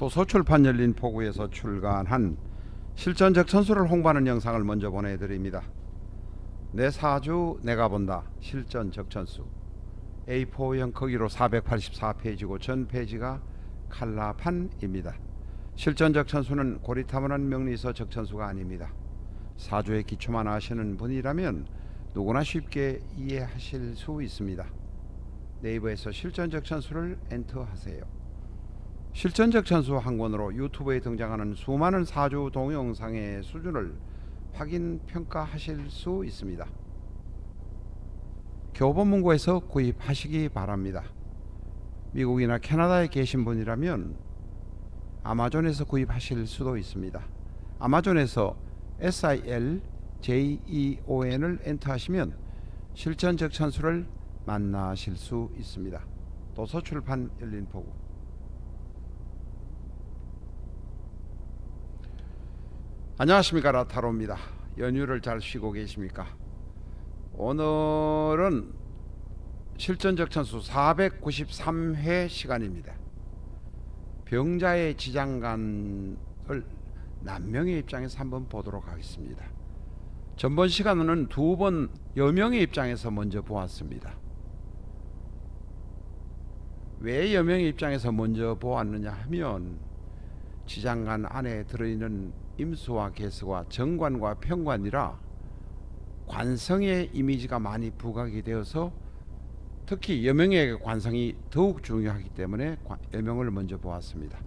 도서출판 열린 포구에서 출간한 실전적 천수를 홍보하는 영상을 먼저 보내드립니다. 내 사주 내가 본다 실전적 천수 A4형 크기로 484페이지고 전 페이지가 칼라판입니다. 실전적 천수는 고리타분한 명리서 적천수가 아닙니다. 사주의 기초만 아시는 분이라면 누구나 쉽게 이해하실 수 있습니다. 네이버에서 실전적 천수를 엔터하세요. 실전적 천수 한 권으로 유튜브에 등장하는 수많은 사주 동영상의 수준을 확인 평가하실 수 있습니다. 교보문고에서 구입하시기 바랍니다. 미국이나 캐나다에 계신 분이라면 아마존에서 구입하실 수도 있습니다. 아마존에서 SILJEON을 엔터하시면 실전적 천수를 만나실 수 있습니다. 도서출판 열린 포구. 안녕하십니까, 라타로입니다. 연휴를 잘 쉬고 계십니까? 오늘은 실전적 천수 493회 시간입니다. 병자의 지장간을 남명의 입장에서 한번 보도록 하겠습니다. 전번 시간은 두 번 여명의 입장에서 먼저 보았습니다. 왜 여명의 입장에서 먼저 보았느냐 하면 지장간 안에 들어있는 임수와 개수와 정관과 편관이라 관성의 이미지가 많이 부각이 되어서 특히 여명의 관성이 더욱 중요하기 때문에 여명을 먼저 보았습니다.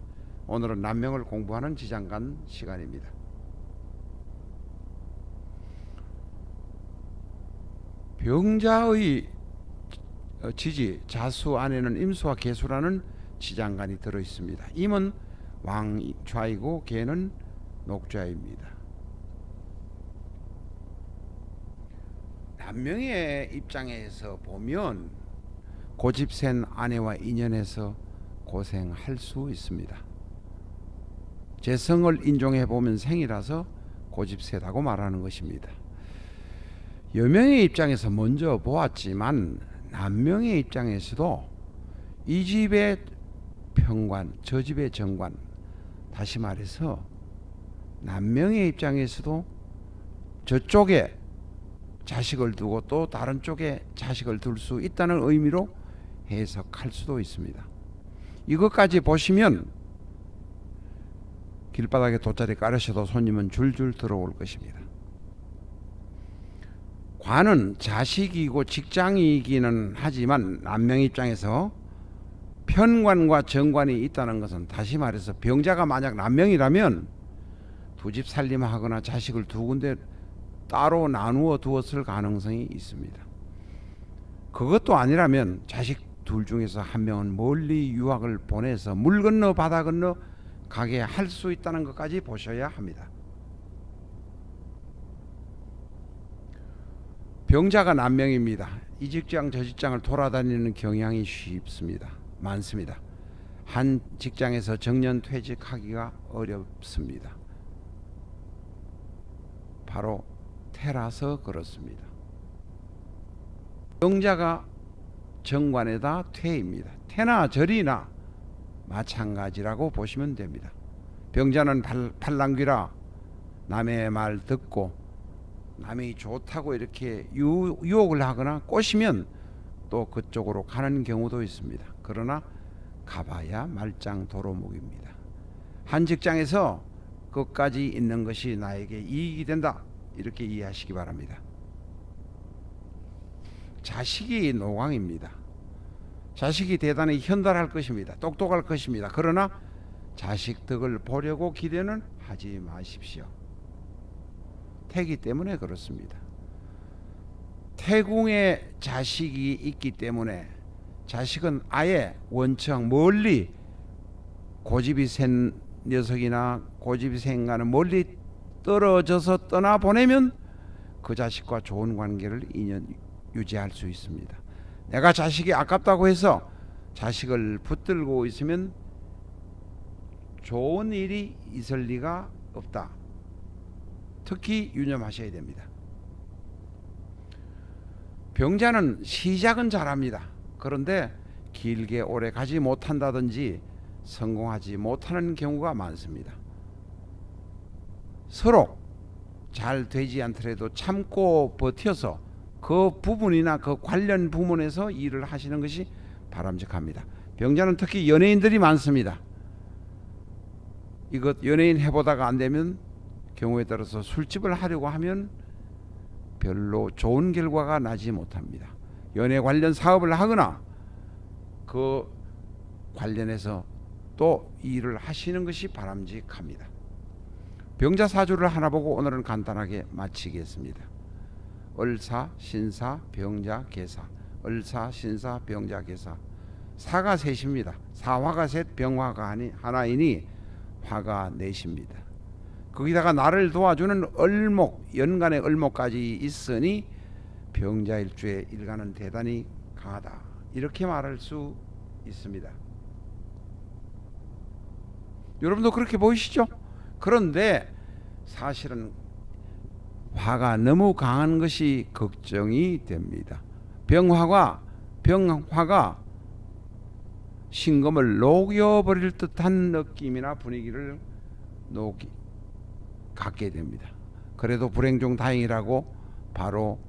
오늘은 남명을 공부하는 지장간 시간입니다. 병자의 지지 자수 안에는 임수와 개수라는 지장간이 들어 있습니다. 임은 왕좌이고 개는 녹좌입니다. 남명의 입장에서 보면 고집센 아내와 인연해서 고생할 수 있습니다. 재성을 인종해 보면 생이라서 고집세다고 말하는 것입니다. 여명의 입장에서 먼저 보았지만 남명의 입장에서도 이 집의 편관, 저 집의 정관, 다시 말해서 남명의 입장에서도 저쪽에 자식을 두고 또 다른 쪽에 자식을 둘 수 있다는 의미로 해석할 수도 있습니다. 이것까지 보시면 길바닥에 돗자리 깔으셔도 손님은 줄줄 들어올 것입니다. 관은 자식이고 직장이기는 하지만 남명 입장에서 편관과 정관이 있다는 것은 다시 말해서 병자가 만약 남명이라면 두 집 살림하거나 자식을 두 군데 따로 나누어 두었을 가능성이 있습니다. 그것도 아니라면 자식 둘 중에서 한 명은 멀리 유학을 보내서 물 건너 바다 건너 가게 할 수 있다는 것까지 보셔야 합니다. 병자가 남명입니다. 이 직장 저 직장을 돌아다니는 경향이 쉽습니다. 많습니다. 한 직장에서 정년 퇴직하기가 어렵습니다. 바로 태라서 그렇습니다. 병자가 정관에다 퇴입니다. 태나 절이나 마찬가지라고 보시면 됩니다. 병자는 팔랑귀라 남의 말 듣고 남이 좋다고 이렇게 유혹을 하거나 꼬시면 또 그쪽으로 가는 경우도 있습니다. 그러나 가봐야 말짱 도루묵입니다. 한 직장에서 끝까지 있는 것이 나에게 이익이 된다, 이렇게 이해하시기 바랍니다. 자식이 노광입니다. 자식이 대단히 현달할 것입니다. 똑똑할 것입니다. 그러나 자식 덕을 보려고 기대는 하지 마십시오. 태기 때문에 그렇습니다. 태궁에 자식이 있기 때문에 자식은 아예 원청 멀리 고집이 센 녀석이나 고집이 센가는 멀리 떨어져서 떠나보내면 그 자식과 좋은 관계를 유지할 수 있습니다. 내가 자식이 아깝다고 해서 자식을 붙들고 있으면 좋은 일이 있을 리가 없다. 특히 유념하셔야 됩니다. 병자는 시작은 잘합니다. 그런데 길게 오래 가지 못한다든지 성공하지 못하는 경우가 많습니다. 서로 잘 되지 않더라도 참고 버텨서 그 부분이나 그 관련 부문에서 일을 하시는 것이 바람직합니다. 병자는 특히 연예인들이 많습니다. 이것 연예인 해보다가 안 되면 경우에 따라서 술집을 하려고 하면 별로 좋은 결과가 나지 못합니다. 연예 관련 사업을 하거나 그 관련해서 또 일을 하시는 것이 바람직합니다. 병자 사주를 하나 보고 오늘은 간단하게 마치겠습니다. 을사, 신사, 병자, 계사. 을사, 신사, 병자, 계사. 사가 셋입니다. 사화가 셋, 병화가 하나이니 화가 넷입니다. 거기다가 나를 도와주는 을목, 연간의 을목까지 있으니 병자일주의 일간은 대단히 강하다. 이렇게 말할 수 있습니다. 여러분도 그렇게 보이시죠? 그런데 사실은 화가 너무 강한 것이 걱정이 됩니다. 병화가 신금을 녹여버릴 듯한 느낌이나 분위기를 갖게 됩니다. 그래도 불행 중 다행이라고 바로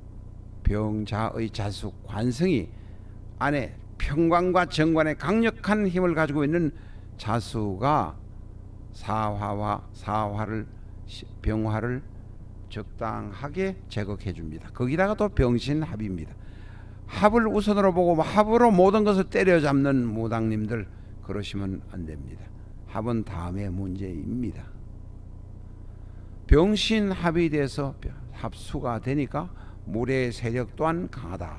병자의 자수 관성이 안에 편관과 정관의 강력한 힘을 가지고 있는 자수가 병화를 적당하게 제거해 줍니다. 거기다가 또 병신합입니다. 합을 우선으로 보고 합으로 모든 것을 때려잡는 무당님들 그러시면 안 됩니다. 합은 다음의 문제입니다. 병신합이 돼서 합수가 되니까 물의 세력 또한 강하다.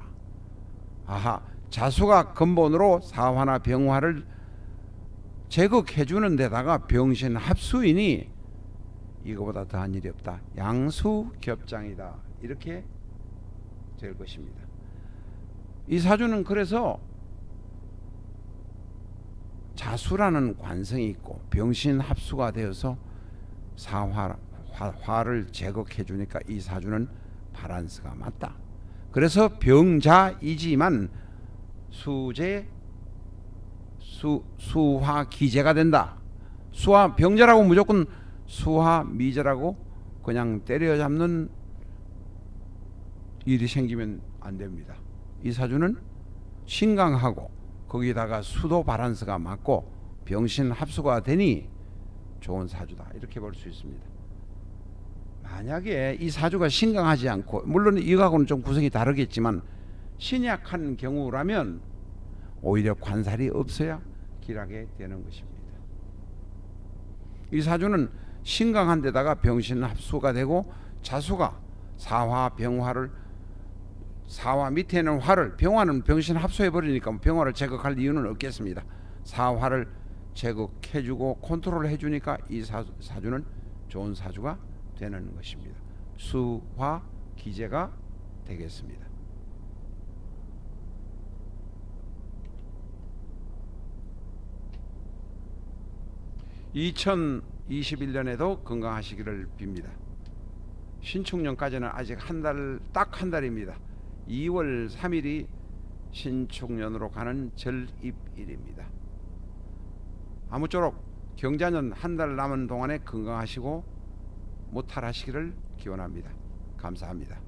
자수가 근본으로 사화나 병화를 제거해 주는 데다가 병신합수이니 이거보다 더한 일이 없다. 양수겹장이다. 이렇게 될 것입니다. 이 사주는 그래서 자수라는 관성이 있고 병신합수가 되어서 화를 제거해 주니까 이 사주는 바란스가 맞다. 그래서 병자이지만 수화 기재가 된다. 수화 병자라고 무조건 수화 미제라고 그냥 때려잡는 일이 생기면 안 됩니다. 이 사주는 신강하고 거기다가 수도 바란스가 맞고 병신 합수가 되니 좋은 사주다. 이렇게 볼 수 있습니다. 만약에 이 사주가 신강하지 않고, 물론 이거하고는 좀 구성이 다르겠지만 신약한 경우라면 오히려 관살이 없어야 길하게 되는 것입니다. 이 사주는 신강한 데다가 병신 합수가 되고 자수가 사화 밑에는 화를, 병화는 병신 합수해 버리니까 병화를 제거할 이유는 없겠습니다. 사화를 제거해주고 컨트롤 해주니까 이 사주는 좋은 사주가 되는 것입니다. 수화 기재가 되겠습니다. (2021년에도) 건강하시기를 빕니다. 신축년까지는 아직 딱 한 달입니다. 2월 3일이 신축년으로 가는 절입일입니다. 아무쪼록 경자년 한 달 남은 동안에 건강하시고 무탈하시기를 기원합니다. 감사합니다.